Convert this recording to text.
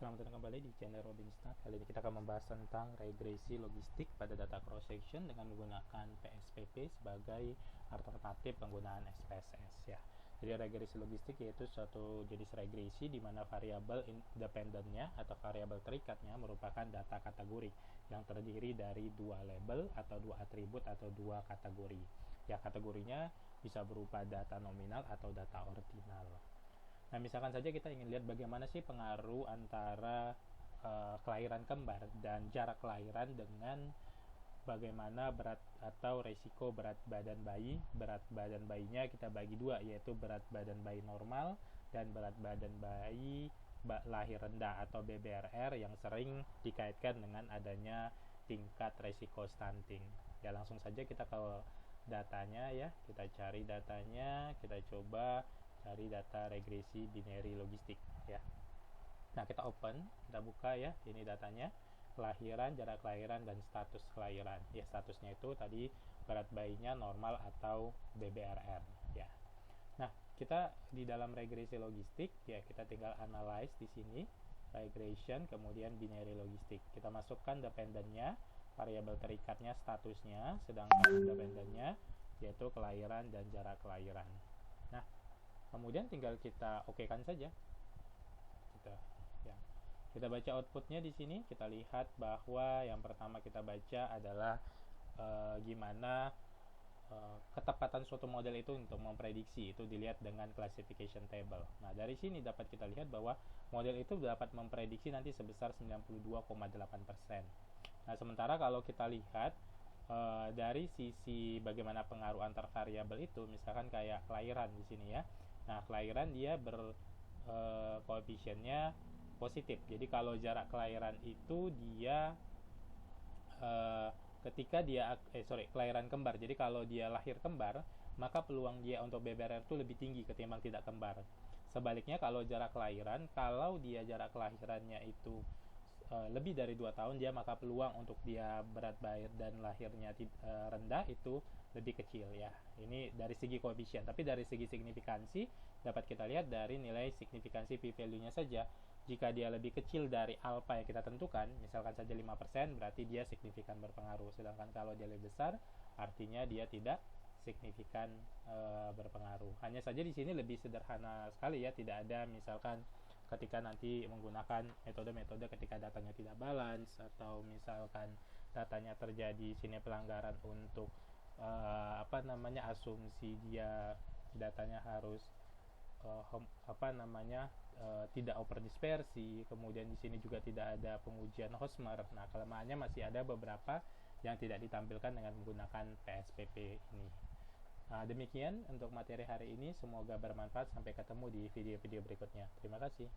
Selamat datang kembali di channel Robinstar. Kali ini kita akan membahas tentang regresi logistik pada data cross section dengan menggunakan PSPP sebagai alternatif penggunaan SPSS ya. Jadi regresi logistik yaitu suatu jenis regresi di mana variabel independennya atau variabel terikatnya merupakan data kategori yang terdiri dari dua label atau dua atribut atau dua kategori. Ya, kategorinya bisa berupa data nominal atau data ordinal. Nah, misalkan saja kita ingin lihat bagaimana sih pengaruh antara kelahiran kembar dan jarak kelahiran dengan bagaimana berat atau resiko berat badan bayi. Berat badan bayinya kita bagi dua, yaitu berat badan bayi normal dan berat badan bayi lahir rendah atau BBRR yang sering dikaitkan dengan adanya tingkat resiko stunting. Ya, langsung saja kita ke datanya ya. Kita cari datanya, kita coba cari data regresi binary logistik ya. Nah, kita open, kita buka ya. Ini datanya, kelahiran, jarak kelahiran, dan status kelahiran. Ya, statusnya itu tadi berat bayinya normal atau BBRR ya. Nah, kita di dalam regresi logistik ya, kita tinggal analyze di sini regression, kemudian binary logistik. Kita masukkan dependennya, variabel terikatnya statusnya, sedangkan independennya yaitu kelahiran dan jarak kelahiran. Nah, kemudian tinggal kita okekan saja. Kita baca outputnya di sini. Kita lihat bahwa yang pertama kita baca adalah gimana ketepatan suatu model itu untuk memprediksi. Itu dilihat dengan classification table. Nah, dari sini dapat kita lihat bahwa model itu dapat memprediksi nanti sebesar 92,8%. Nah, sementara kalau kita lihat dari sisi bagaimana pengaruh antar variabel itu, misalkan kayak kelahiran di sini ya. Nah, kelahiran dia koefisiennya positif. Jadi kalau jarak kelahiran itu dia ketika dia kelahiran kembar. Jadi kalau dia lahir kembar, maka peluang dia untuk BBRR itu lebih tinggi ketimbang tidak kembar. Sebaliknya kalau jarak kelahiran, kalau dia jarak kelahirannya itu lebih dari 2 tahun, dia maka peluang untuk dia berat badan lahirnya rendah itu lebih kecil ya. Ini dari segi koefisien, tapi dari segi signifikansi dapat kita lihat dari nilai signifikansi p-value-nya saja. Jika dia lebih kecil dari alfa yang kita tentukan, misalkan saja 5%, berarti dia signifikan berpengaruh. Sedangkan kalau dia lebih besar, artinya dia tidak signifikan berpengaruh. Hanya saja di sini lebih sederhana sekali ya, tidak ada misalkan ketika nanti menggunakan metode-metode ketika datanya tidak balance, atau misalkan datanya terjadi sini pelanggaran untuk asumsi dia datanya harus tidak overdispersi. Kemudian di sini juga tidak ada pengujian Hosmer. Nah, kelemahannya masih ada beberapa yang tidak ditampilkan dengan menggunakan PSPP ini. Nah, demikian untuk materi hari ini, semoga bermanfaat. Sampai ketemu di video-video berikutnya. Terima kasih.